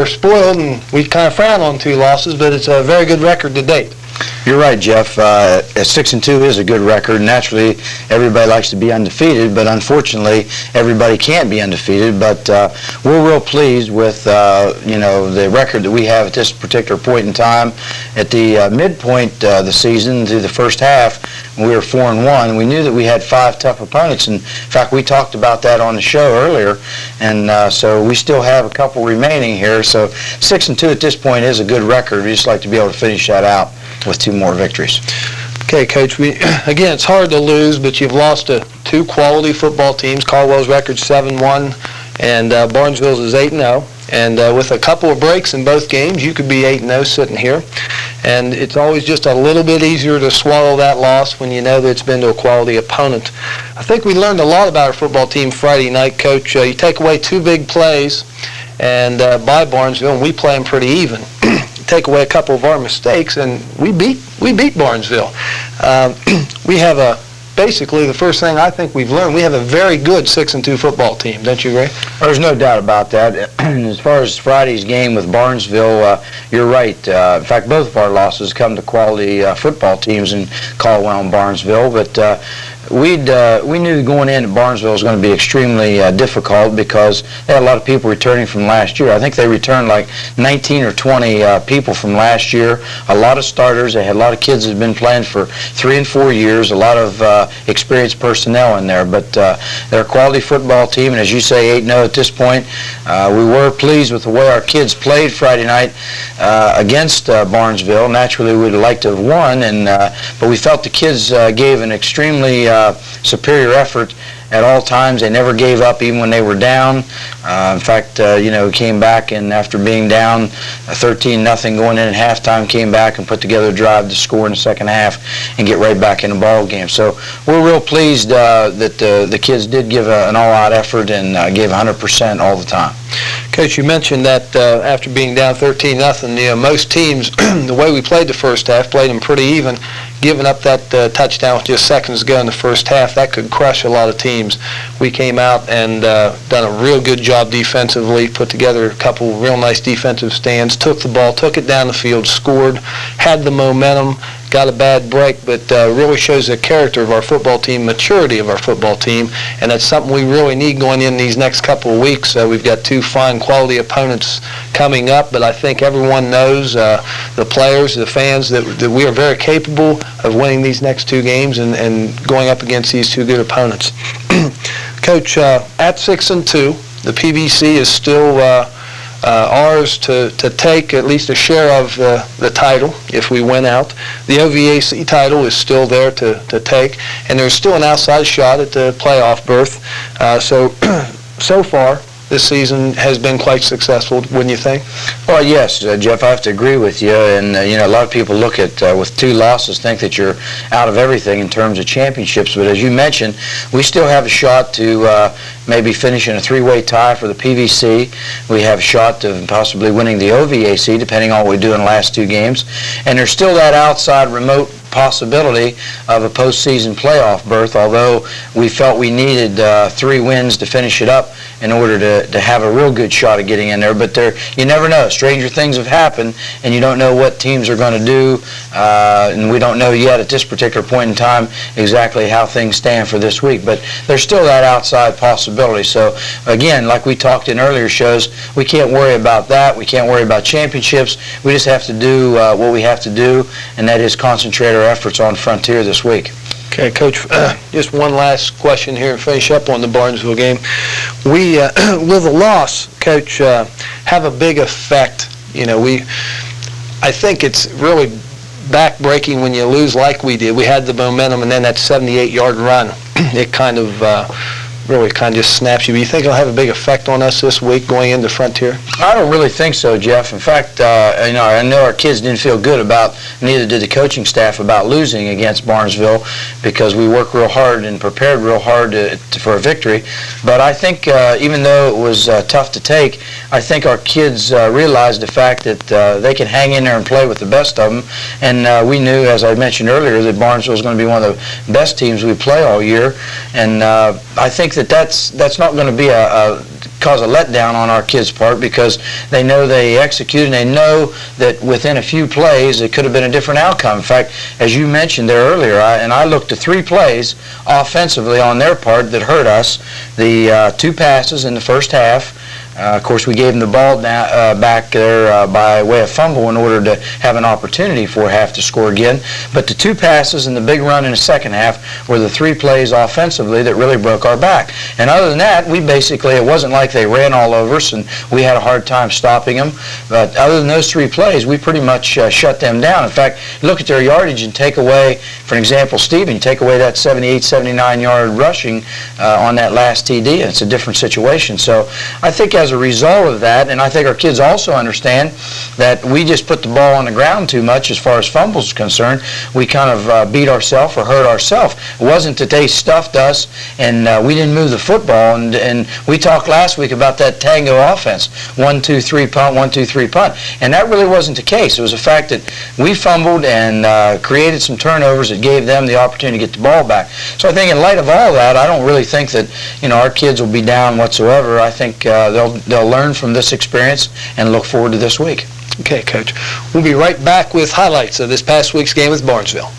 are spoiled, and we kind of frown on 2 losses, but it's a very good record to date. You're right, Jeff. 6-2 is a good record. Naturally, everybody likes to be undefeated, but unfortunately, everybody can't be undefeated. But we're real pleased with the record that we have at this particular point in time. At the midpoint of the season, through the first half, when we were 4-1. We knew that we had 5 tough opponents. In fact, we talked about that on the show earlier, and so we still have a couple remaining here. So 6-2 at this point is a good record. We just like to be able to finish that out with 2 more victories. Okay, Coach, again, it's hard to lose, but you've lost to 2 quality football teams. Caldwell's record's 7-1, and Barnesville's is 8-0. And with a couple of breaks in both games, you could be 8-0 sitting here. And it's always just a little bit easier to swallow that loss when you know that it's been to a quality opponent. I think we learned a lot about our football team Friday night, Coach. You take away 2 big plays and by Barnesville, and we play them pretty even. Take away a couple of our mistakes, and we beat Barnesville. We have basically the first thing I think we've learned, we have a very good 6-2 football team. Don't you agree? There's no doubt about that. As far as Friday's game with Barnesville, you're right. In fact, both of our losses come to quality football teams in Caldwell and Barnesville, but we knew going in that Barnesville was going to be extremely difficult because they had a lot of people returning from last year. I think they returned like 19 or 20 people from last year. A lot of starters. They had a lot of kids that had been playing for 3 and 4 years. A lot of experienced personnel in there. But they're a quality football team, and as you say, 8-0 at this point. We were pleased with the way our kids played Friday night against Barnesville. Naturally, we'd like to have won, but we felt the kids gave an extremely superior effort at all times. They never gave up even when they were down. In fact, came back, and after being down 13-0 going in at halftime, came back and put together a drive to score in the second half and get right back in the ball game. So we're real pleased that the kids did give an all-out effort and gave 100% all the time. Coach, you mentioned that after being down 13-0, most teams, the way we played the first half, played them pretty even. Giving up that touchdown with just seconds to go in the first half, that could crush a lot of teams. We came out and done a real good job defensively, put together a couple real nice defensive stands, took the ball, took it down the field, scored, had the momentum, got a bad break, but really shows the character of our football team, maturity of our football team, and that's something we really need going in these next couple of weeks. We've got 2 fine quality opponents coming up, but I think everyone knows, the players, the fans, that we are very capable of winning these next 2 games and going up against these 2 good opponents. Coach, at 6-2, the PVC is still ours to take at least a share of the title if we win out. The OVAC title is still there to take, and there's still an outside shot at the playoff berth. So far, this season has been quite successful, wouldn't you think? Well, yes, Jeff, I have to agree with you. And, a lot of people look at, with 2 losses, think that you're out of everything in terms of championships. But as you mentioned, we still have a shot to maybe finish in a 3-way tie for the PVC. We have a shot of possibly winning the OVAC, depending on what we do in the last 2 games. And there's still that outside remote possibility of a postseason playoff berth, although we felt we needed 3 wins to finish it up in order to have a real good shot at getting in there. But you never know. Stranger things have happened, and you don't know what teams are going to do, and we don't know yet at this particular point in time exactly how things stand for this week. But there's still that outside possibility. So, again, like we talked in earlier shows, we can't worry about that. We can't worry about championships. We just have to do what we have to do, and that is concentrate our efforts on Frontier this week. Okay, Coach, just one last question here and finish up on the Barnesville game. Will the loss, Coach, have a big effect? I think it's really back-breaking when you lose like we did. We had the momentum, and then that 78-yard run, it kind of really kind of just snaps you. Do you think it'll have a big effect on us this week going into Frontier? I don't really think so, Jeff. In fact, I know our kids didn't feel good about, neither did the coaching staff, about losing against Barnesville because we worked real hard and prepared real hard for a victory. But I think even though it was tough to take, I think our kids realized the fact that they can hang in there and play with the best of them. And we knew, as I mentioned earlier, that Barnesville was going to be one of the best teams we play all year. And I think that's not going to be a cause a letdown on our kids' part because they know they executed and they know that within a few plays it could have been a different outcome. In fact, as you mentioned there earlier, I looked at 3 plays offensively on their part that hurt us. The 2 passes in the first half. Of course, we gave them the ball back there by way of fumble in order to have an opportunity for half to score again. But the 2 passes and the big run in the second half were the 3 plays offensively that really broke our back. And other than that, it wasn't like they ran all over us and we had a hard time stopping them. But other than those 3 plays, we pretty much shut them down. In fact, look at their yardage and take away, for example, Stephen, take away that 78, 79-yard rushing on that last TD. It's a different situation. So I think as a result of that, and I think our kids also understand that we just put the ball on the ground too much as far as fumbles are concerned. We kind of beat ourselves or hurt ourselves. It wasn't that they stuffed us and we didn't move the football. And we talked last week about that tango offense, 1, 2, 3 punt, 1, 2, 3 punt. And that really wasn't the case. It was the fact that we fumbled and created some turnovers that gave them the opportunity to get the ball back. So I think in light of all that, I don't really think that our kids will be down whatsoever. I think they'll learn from this experience and look forward to this week. Okay, Coach. We'll be right back with highlights of this past week's game with Barnesville.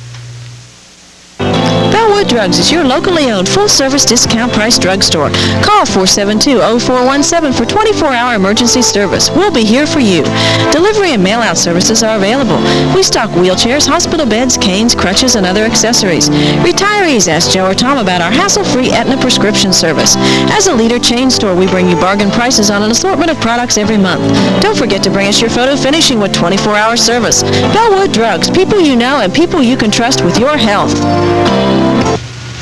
Bellwood Drugs is your locally owned full-service discount price drugstore. Call 472-0417 for 24-hour emergency service. We'll be here for you. Delivery and mail-out services are available. We stock wheelchairs, hospital beds, canes, crutches, and other accessories. Retirees, ask Joe or Tom about our hassle-free Aetna prescription service. As a leader chain store, we bring you bargain prices on an assortment of products every month. Don't forget to bring us your photo finishing with 24-hour service. Bellwood Drugs, people you know and people you can trust with your health.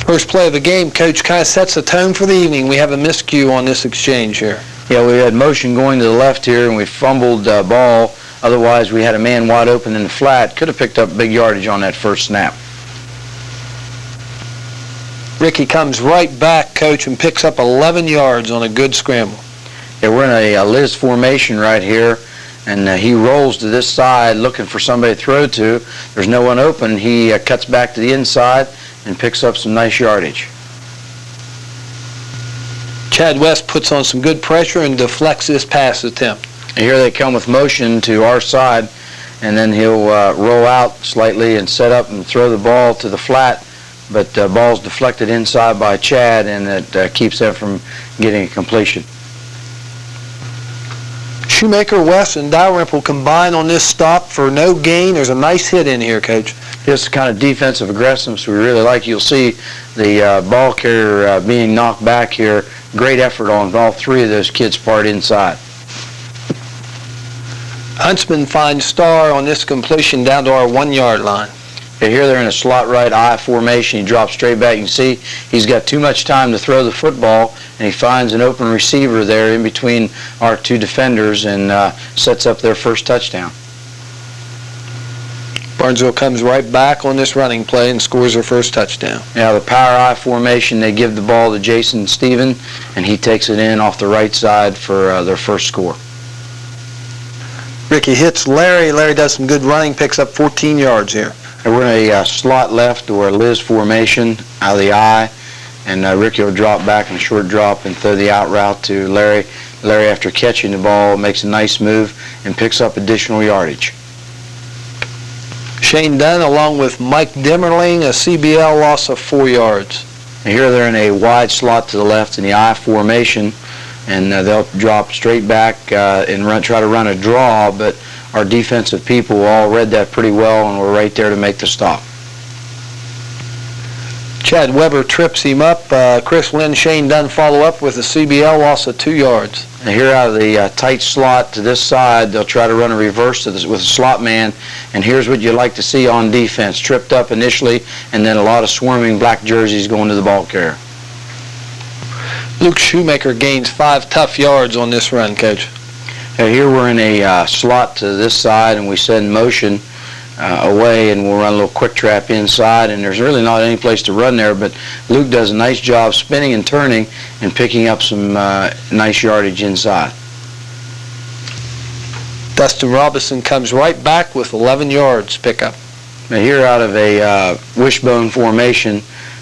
First play of the game, Coach, kind of sets the tone for the evening. We have a miscue on this exchange here. Yeah, we had motion going to the left here, and we fumbled the ball. Otherwise, we had a man wide open in the flat. Could have picked up big yardage on that first snap. Ricky comes right back, Coach, and picks up 11 yards on a good scramble. Yeah, we're in a Liz formation right here, and he rolls to this side looking for somebody to throw to. There's no one open. He cuts back to the inside and picks up some nice yardage. Chad West puts on some good pressure and deflects this pass attempt. And here they come with motion to our side, and then he'll roll out slightly and set up and throw the ball to the flat, but the ball's deflected inside by Chad, and it keeps them from getting a completion. Shoemaker, West, and Dalrymple combine on this stop for no gain. There's a nice hit in here, Coach. Just kind of defensive aggressiveness we really like. You'll see the ball carrier being knocked back here. Great effort on all 3 of those kids' part inside. Huntsman finds Starr on this completion down to our 1-yard line. Okay, here they're in a slot right I formation. He drops straight back. You can see he's got too much time to throw the football, and he finds an open receiver there in between our 2 defenders and sets up their first touchdown. Barnesville comes right back on this running play and scores their first touchdown. Yeah, the power I formation, they give the ball to Jason Stephen, and he takes it in off the right side for their first score. Ricky hits Larry. Larry does some good running, picks up 14 yards here. And we're in a slot left or a Liz formation out of the I, and Ricky will drop back in a short drop and throw the out route to Larry. Larry, after catching the ball, makes a nice move and picks up additional yardage. Shane Dunn along with Mike Dimmerling, a CBL loss of 4 yards. And here they're in a wide slot to the left in the I formation, and they'll drop straight back and try to run a draw, but our defensive people all read that pretty well and were right there to make the stop. Chad Weber trips him up. Chris Lynn, Shane Dunn follow up with a CBL loss of 2 yards. And here out of the tight slot to this side, they'll try to run a reverse to this with a slot man. And here's what you like to see on defense. Tripped up initially, and then a lot of swarming black jerseys going to the ball carrier. Luke Shoemaker gains 5 tough yards on this run, Coach. Here we're in a slot to this side, and we send motion away, and we'll run a little quick trap inside, and there's really not any place to run there, but Luke does a nice job spinning and turning and picking up some nice yardage inside. Dustin Robinson comes right back with 11 yards pickup. Now here out of a wishbone formation,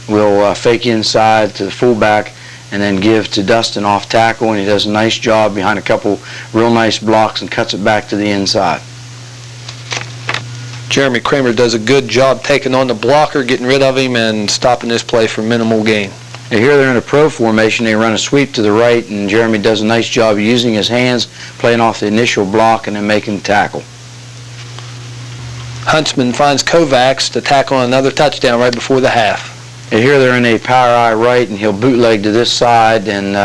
we'll fake inside to the fullback and then give to Dustin off tackle, and he does a nice job behind a couple real nice blocks and cuts it back to the inside. Jeremy Kramer does a good job taking on the blocker, getting rid of him, and stopping this play for minimal gain. Now here they're in a pro formation. They run a sweep to the right, and Jeremy does a nice job using his hands, playing off the initial block, and then making the tackle. Huntsman finds Kovacs to tackle another touchdown right before the half. And here they're in a power eye right, and he'll bootleg to this side, and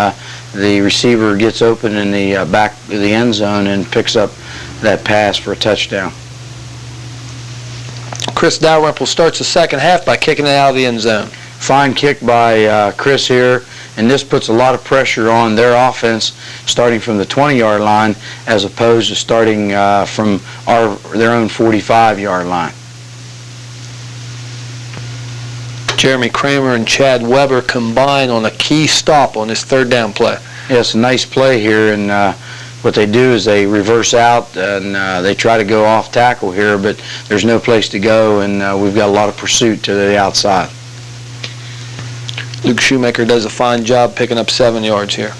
the receiver gets open in the back of the end zone and picks up that pass for a touchdown. Chris Dalrymple starts the second half by kicking it out of the end zone. Fine kick by Chris here, and this puts a lot of pressure on their offense starting from the 20-yard line as opposed to starting from their own 45-yard line. Jeremy Kramer and Chad Weber combine on a key stop on this third down play. Yeah, it's a nice play here, and what they do is they reverse out and they try to go off tackle here, but there's no place to go, and we've got a lot of pursuit to the outside. Luke Shoemaker does a fine job picking up 7 yards here.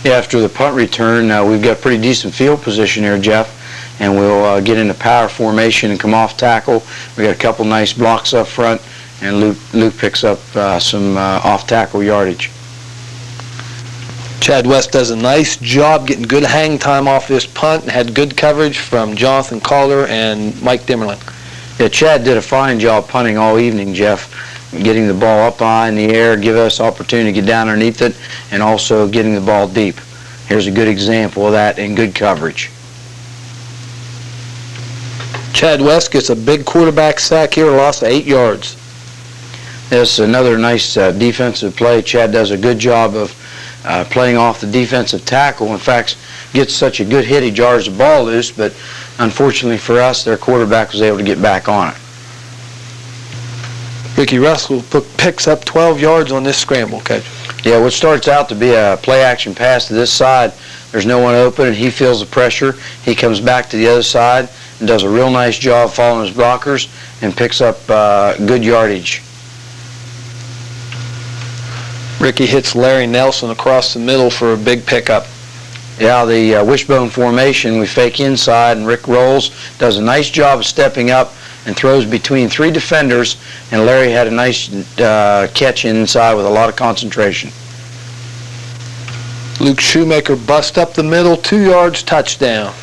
Yeah, after the punt return, we've got pretty decent field position here, Jeff, and we'll get into power formation and come off tackle. We got a couple nice blocks up front, and Luke picks up some off tackle yardage. Chad West does a nice job getting good hang time off this punt and had good coverage from Jonathan Calder and Mike Dimmerlin. Yeah, Chad did a fine job punting all evening, Jeff, getting the ball up high in the air, give us opportunity to get down underneath it, and also getting the ball deep. Here's a good example of that in good coverage. Chad West gets a big quarterback sack here, loss of 8 yards. This is another nice defensive play. Chad does a good job of playing off the defensive tackle. In fact, gets such a good hit, he jars the ball loose, but unfortunately for us, their quarterback was able to get back on it. Ricky Russell picks up 12 yards on this scramble, Coach. Yeah, what starts out to be a play-action pass to this side, there's no one open, and he feels the pressure. He comes back to the other side and does a real nice job following his blockers and picks up good yardage. Ricky hits Larry Nelson across the middle for a big pickup. Yeah, the wishbone formation, we fake inside, and Rick rolls, does a nice job of stepping up and throws between 3 defenders, and Larry had a nice catch inside with a lot of concentration. Luke Shoemaker busts up the middle, 2 yards, touchdown.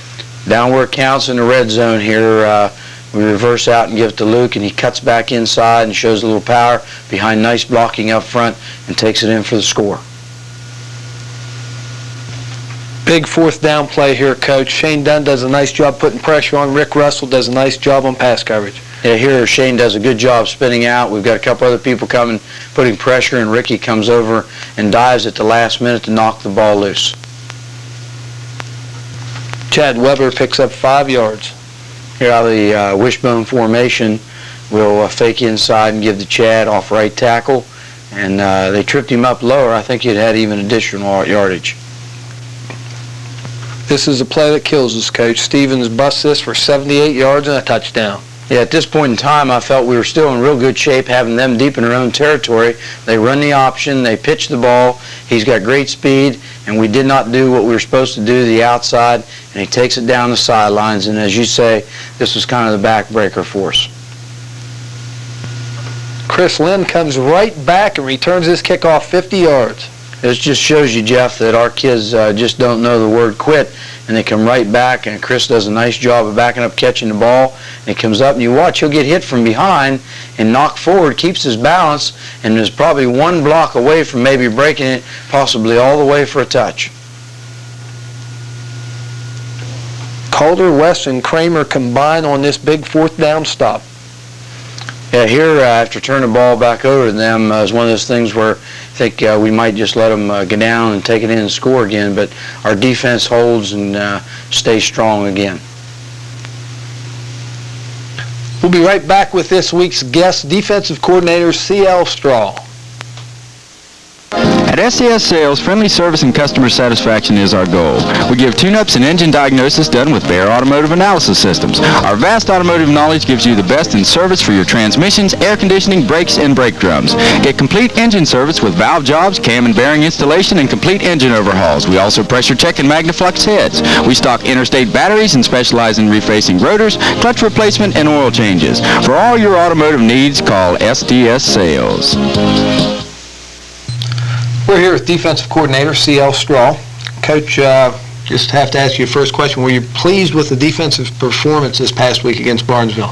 Down where it counts in the red zone here, we reverse out and give it to Luke, and he cuts back inside and shows a little power behind nice blocking up front and takes it in for the score. Big fourth down play here, Coach. Shane Dunn does a nice job putting pressure on. Rick Russell does a nice job on pass coverage. Yeah, here Shane does a good job spinning out. We've got a couple other people coming, putting pressure, and Ricky comes over and dives at the last minute to knock the ball loose. Chad Weber picks up 5 yards. Here out of the wishbone formation, we'll fake inside and give to Chad off right tackle, and they tripped him up lower. I think he'd had even additional yardage. This is a play that kills us, Coach. Stevens busts this for 78 yards and a touchdown. Yeah, at this point in time, I felt we were still in real good shape, having them deep in their own territory. They run the option, they pitch the ball. He's got great speed, and we did not do what we were supposed to do to the outside, and he takes it down the sidelines. And as you say, this was kind of the backbreaker for us. Chris Lynn comes right back and returns this kickoff 50 yards. This just shows you, Jeff, that our kids just don't know the word quit, and they come right back, and Chris does a nice job of backing up, catching the ball, and he comes up, and you watch, he'll get hit from behind and knock forward, keeps his balance, and is probably one block away from maybe breaking it, possibly all the way for a touch. Calder, West, and Kramer combine on this big fourth down stop. Yeah, here after turning the ball back over to them is one of those things where I think we might just let them get down and take it in and score again, but our defense holds and stays strong again. We'll be right back with this week's guest, defensive coordinator C.L. Straw. At SCS Sales, friendly service and customer satisfaction is our goal. We give tune-ups and engine diagnosis done with Bear Automotive Analysis Systems. Our vast automotive knowledge gives you the best in service for your transmissions, air conditioning, brakes, and brake drums. Get complete engine service with valve jobs, cam and bearing installation, and complete engine overhauls. We also pressure check and Magnaflux heads. We stock interstate batteries and specialize in refacing rotors, clutch replacement, and oil changes. For all your automotive needs, call STS Sales. We're here with defensive coordinator C.L. Straw. Coach, just have to ask you a first question. Were you pleased with the defensive performance this past week against Barnesville?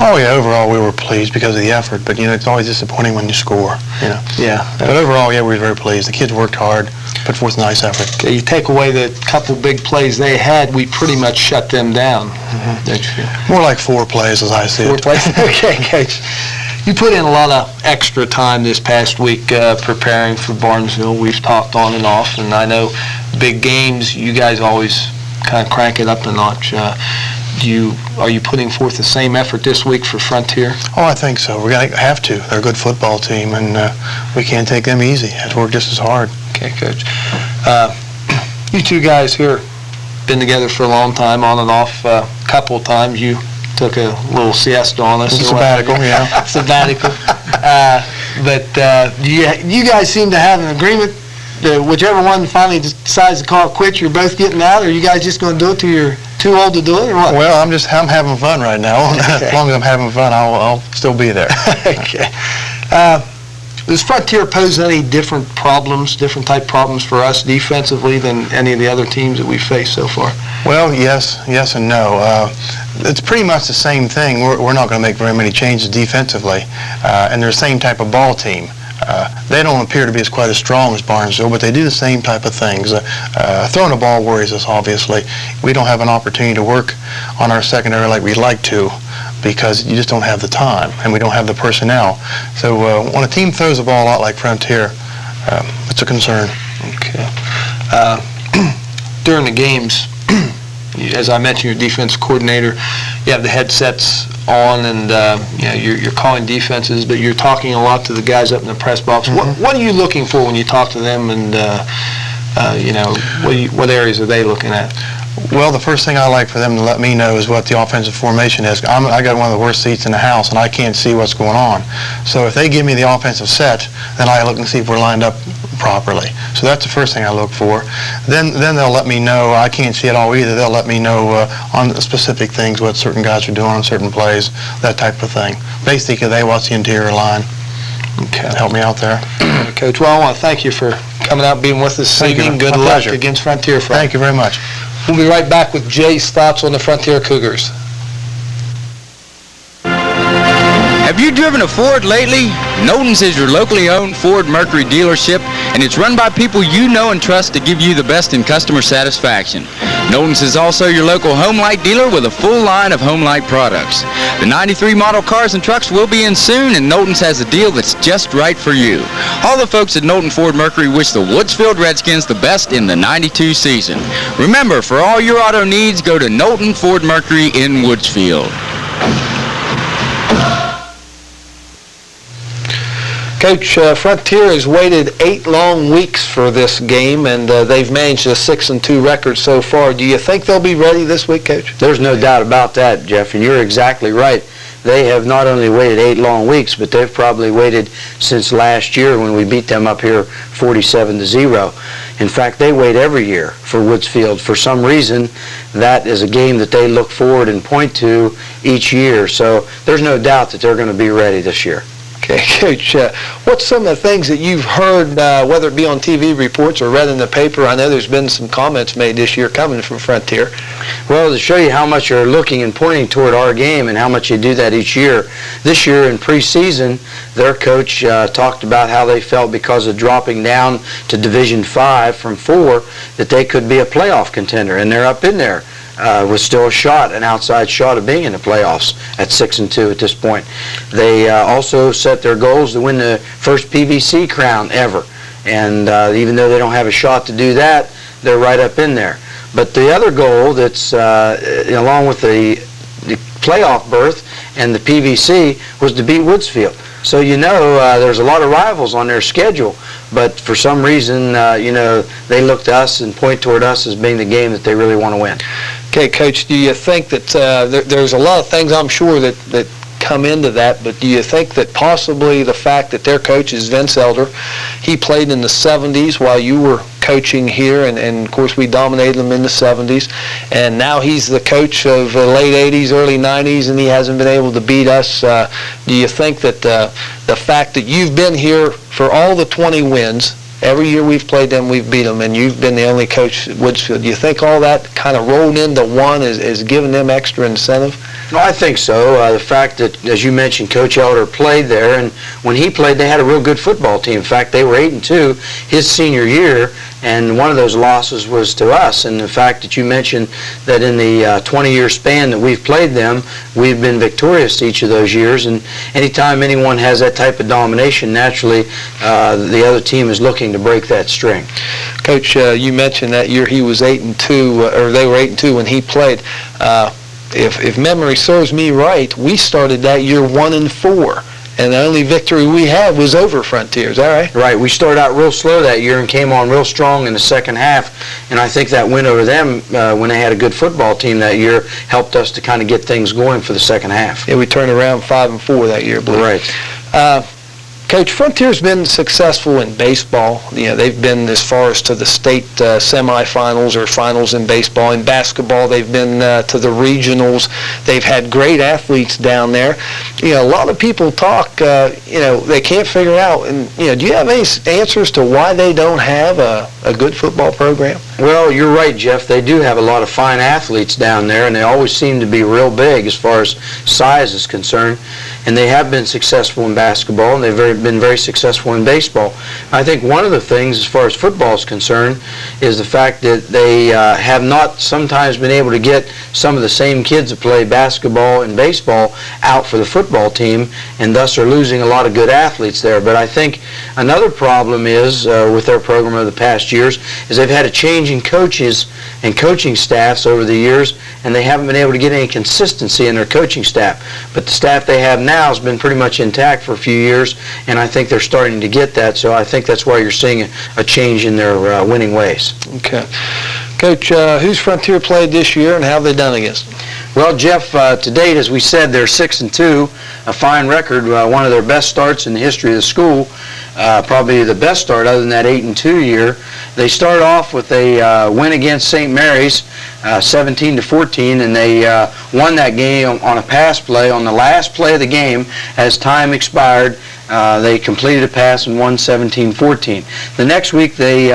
Oh yeah, overall we were pleased because of the effort, but it's always disappointing when you score, Yeah. But overall, yeah, we were very pleased. The kids worked hard, put forth a nice effort. Okay, you take away the couple big plays they had, we pretty much shut them down. Don't you feel? More like 4 plays as I see it. 4 plays? Okay, Coach. You put in a lot of extra time this past week preparing for Barnesville. We've talked on and off, and I know big games, you guys always kind of crank it up a notch. Are you putting forth the same effort this week for Frontier? Oh, I think so. We're going to have to. They're a good football team, and we can't take them easy. Have to work just as hard. Okay, Coach. You two guys here been together for a long time, on and off a couple of times. You took a little siesta on us. Sabbatical, yeah. Sabbatical. But you guys seem to have an agreement that whichever one finally decides to call it quits, you're both getting out, or are you guys just going to do it till you're too old to do it, or what? Well, I'm having fun right now. Okay. As long as I'm having fun, I'll still be there. Okay. Does Frontier pose any different type problems for us defensively than any of the other teams that we've faced so far? Well, yes and no. It's pretty much the same thing. We're not going to make very many changes defensively, and they're the same type of ball team. They don't appear to be quite as strong as Barnesville, but they do the same type of things. Throwing the ball worries us, obviously. We don't have an opportunity to work on our secondary like we'd like to, because you just don't have the time, and we don't have the personnel. So when a team throws the ball a lot like Frontier, it's a concern. Okay. During the games, as I mentioned, your defense coordinator, you have the headsets on, and you're calling defenses, but you're talking a lot to the guys up in the press box. What are you looking for when you talk to them, and what areas are they looking at? Well, the first thing I like for them to let me know is what the offensive formation is. I got one of the worst seats in the house, and I can't see what's going on. So if they give me the offensive set, then I look and see if we're lined up properly. So that's the first thing I look for. Then they'll let me know. I can't see it all either. They'll let me know on specific things what certain guys are doing on certain plays, that type of thing. Basically, they watch the interior line. Okay. Help me out there. Coach, well, I want to thank you for coming out and being with us this evening. Good luck against Frontier Friday. Thank you very much. We'll be right back with Jay's thoughts on the Frontier Cougars. Have you driven a Ford lately? Knowlton's is your locally owned Ford Mercury dealership, and it's run by people you know and trust to give you the best in customer satisfaction. Knowlton's is also your local HomeLight dealer with a full line of HomeLight products. The 93 model cars and trucks will be in soon, and Knowlton's has a deal that's just right for you. All the folks at Knowlton Ford Mercury wish the Woodsfield Redskins the best in the 92 season. Remember, for all your auto needs, go to Knowlton Ford Mercury in Woodsfield. Coach, Frontier has waited 8 long weeks for this game, and they've managed a 6-2 record so far. Do you think they'll be ready this week, Coach? There's no doubt about that, Jeff, and you're exactly right. They have not only waited 8 long weeks, but they've probably waited since last year when we beat them up here 47-0. In fact, they wait every year for Woodsfield. For some reason, that is a game that they look forward and point to each year. So there's no doubt that they're going to be ready this year. Okay, Coach, what's some of the things that you've heard, whether it be on TV reports or read in the paper? I know there's been some comments made this year coming from Frontier. Well, to show you how much you're looking and pointing toward our game and how much you do that each year, this year in preseason, their coach talked about how they felt because of dropping down to Division 5 from 4 that they could be a playoff contender, and they're up in there. With still a shot, an outside shot of being in the playoffs at 6-2 at this point. They also set their goals to win the first PVC crown ever. And even though they don't have a shot to do that, they're right up in there. But the other goal that's along with the playoff berth and the PVC was to beat Woodsfield. So there's a lot of rivals on their schedule. but for some reason, they look to us and point toward us as being the game that they really want to win. Okay, Coach, do you think that there's a lot of things I'm sure that come into that, but do you think that possibly the fact that their coach is Vince Elder, he played in the 70s while you were coaching here, and of course we dominated them in the 70s, and now he's the coach of the late 80s, early 90s, and he hasn't been able to beat us. Do you think that the fact that you've been here for all the 20 wins, every year we've played them, we've beat them, and you've been the only coach at Woodsfield, do you think all that kind of rolled into one is giving them extra incentive? No, I think so. The fact that, as you mentioned, Coach Elder played there, and when he played, they had a real good football team. In fact, they were 8-2 his senior year, and one of those losses was to us. And the fact that you mentioned that in the 20-year span that we've played them, we've been victorious each of those years. And anytime anyone has that type of domination, naturally, the other team is looking to break that string. Coach, you mentioned that year he was 8-2, or they were 8-2 when he played. If memory serves me right, we started that year 1-4, and the only victory we had was over Frontier. Is that right? Right. We started out real slow that year and came on real strong in the second half, and I think that win over them when they had a good football team that year helped us to kind of get things going for the second half. Yeah, we turned around 5-4 that year, I believe. Right. Coach, Frontier's been successful in baseball. They've been as far as to the state semifinals or finals in baseball. In basketball, they've been to the regionals. They've had great athletes down there. A lot of people talk, they can't figure out. And, do you have any answers to why they don't have a good football program? Well, you're right, Jeff. They do have a lot of fine athletes down there, and they always seem to be real big as far as size is concerned. And they have been successful in basketball, and they've been very successful in baseball. I think one of the things as far as football is concerned is the fact that they have not sometimes been able to get some of the same kids that play basketball and baseball out for the football team, and thus are losing a lot of good athletes there. But I think another problem is with their program of the past years is they've had a change in coaches and coaching staffs over the years, and they haven't been able to get any consistency in their coaching staff. But the staff they have now has been pretty much intact for a few years, and I think they're starting to get that, so I think that's why you're seeing a change in their winning ways. Okay. Coach, who's Frontier played this year, and how have they done against them? Well, Jeff, to date, as we said, they're 6-2, a fine record, one of their best starts in the history of the school, probably the best start other than that 8-2 year. They started off with a win against St. Mary's, 17-14, and they won that game on a pass play. On the last play of the game, as time expired, they completed a pass and won 17-14. The next week, they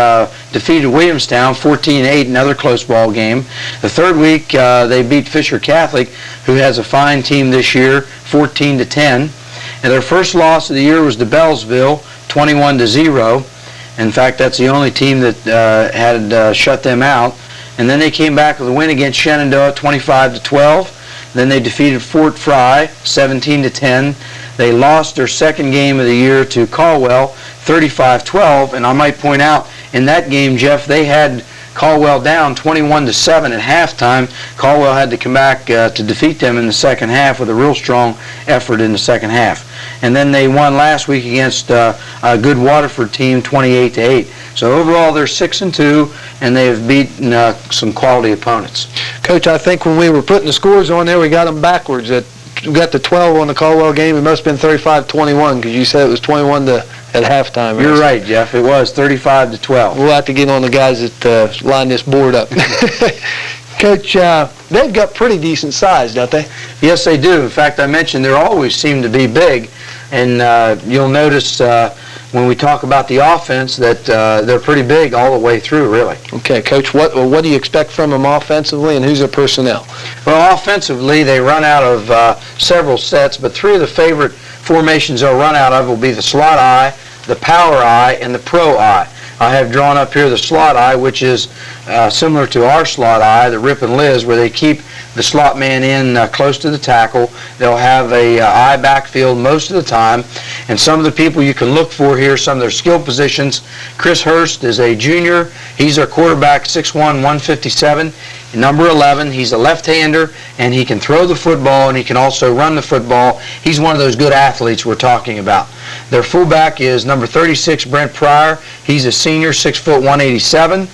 defeated Williamstown 14-8, another close ball game. The third week, they beat Fisher Catholic, who has a fine team this year, 14-10. And their first loss of the year was to Barnesville, 21-0. In fact, that's the only team that had shut them out. And then they came back with a win against Shenandoah, 25-12. Then they defeated Fort Fry, 17-10. They lost their second game of the year to Caldwell, 35-12. And I might point out, in that game, Jeff, they had Caldwell down 21-7 at halftime. Caldwell had to come back to defeat them in the second half with a real strong effort in the second half. And then they won last week against a good Waterford team, 28-8. So overall, they're 6-2, and they've beaten some quality opponents. Coach, I think when we were putting the scores on there, we got them backwards. We got the 12 on the Caldwell game. It must have been 35-21 because you said it was 21 at halftime. You're right, Jeff. It was 35-12. We'll have to get on the guys that line this board up. Coach, they've got pretty decent size, don't they? Yes, they do. In fact, I mentioned they always seem to be big, and you'll notice when we talk about the offense that they're pretty big all the way through, really. Okay, Coach, what do you expect from them offensively, and who's their personnel? Well, offensively, they run out of several sets, but three of the favorite formations they'll run out of will be the slot I, the power I, and the pro I. I have drawn up here the slot I, which is similar to our slot I, the Rip and Liz, where they keep the slot man in close to the tackle. They'll have a I backfield most of the time. And some of the people you can look for here, some of their skill positions. Chris Hurst is a junior. He's our quarterback, 6'1", 157. number 11. He's a left-hander, and he can throw the football, and he can also run the football. He's one of those good athletes we're talking about. Their fullback is number 36, Brent Pryor. He's a senior, 6 foot 187.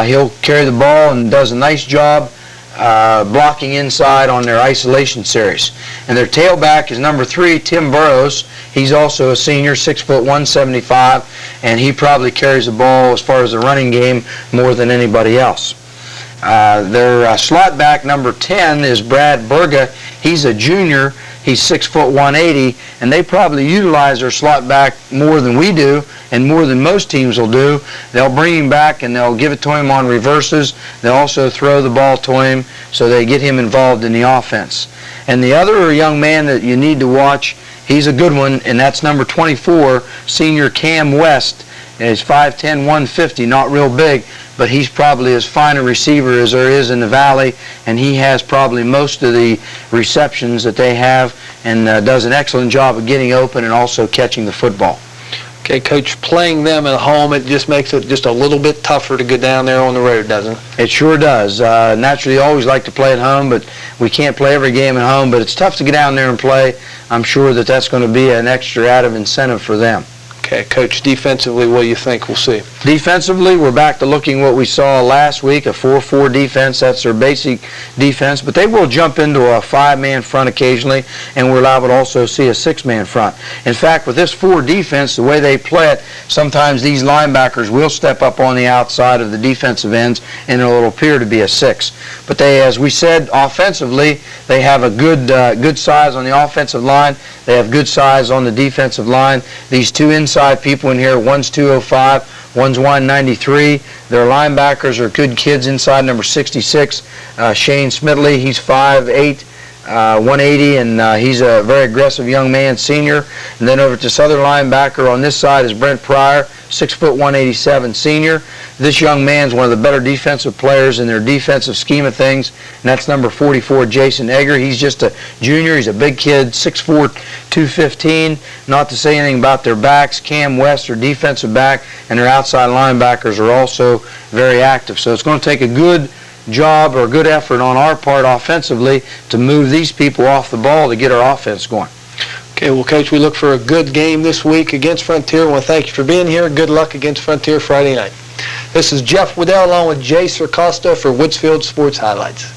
He'll carry the ball and does a nice job blocking inside on their isolation series. And their tailback is number 3, Tim Burrows. He's also a senior, 6 foot 175, and he probably carries the ball as far as the running game more than anybody else. Their slot back number 10 is Brad Berga. He's a junior. He's 6 foot 180, and they probably utilize their slot back more than we do and more than most teams will do. They'll bring him back and they'll give it to him on reverses. They'll also throw the ball to him so they get him involved in the offense. And the other young man that you need to watch, he's a good one, and that's number 24, senior Cam West. He's 5'10", 150, not real big, but he's probably as fine a receiver as there is in the Valley, and he has probably most of the receptions that they have and does an excellent job of getting open and also catching the football. Okay, Coach, playing them at home, it just makes it just a little bit tougher to go down there on the road, doesn't it? It sure does. Naturally, you always like to play at home, but we can't play every game at home, but it's tough to get down there and play. I'm sure that that's going to be an extra added incentive for them. Okay, Coach, defensively, what do you think we'll see? Defensively, we're back to looking what we saw last week, a 4-4 defense. That's their basic defense, but they will jump into a 5-man front occasionally, and we're liable to also see a 6-man front. In fact, with this 4 defense, the way they play it, sometimes these linebackers will step up on the outside of the defensive ends, and it'll appear to be a 6. But they, as we said, offensively, they have a good size on the offensive line. They have good size on the defensive line. These 2 inside people in here, one's 205, one's 193. Their linebackers are good kids inside, number 66, Shane Smidley. He's 5'8", 180, and he's a very aggressive young man, senior. And then over to this other linebacker on this side is Brent Pryor, 6 foot 187, senior. This young man's one of the better defensive players in their defensive scheme of things, and that's number 44, Jason Egger. He's just a junior. He's a big kid, 6'4", 215. Not to say anything about their backs. Cam West, their defensive back, and their outside linebackers are also very active. So it's going to take a good job or a good effort on our part offensively to move these people off the ball to get our offense going. Okay, well, Coach, we look for a good game this week against Frontier. I want to thank you for being here. Good luck against Frontier Friday night. This is Jeff Waddell along with Jay Sircosta for Woodsfield Sports Highlights.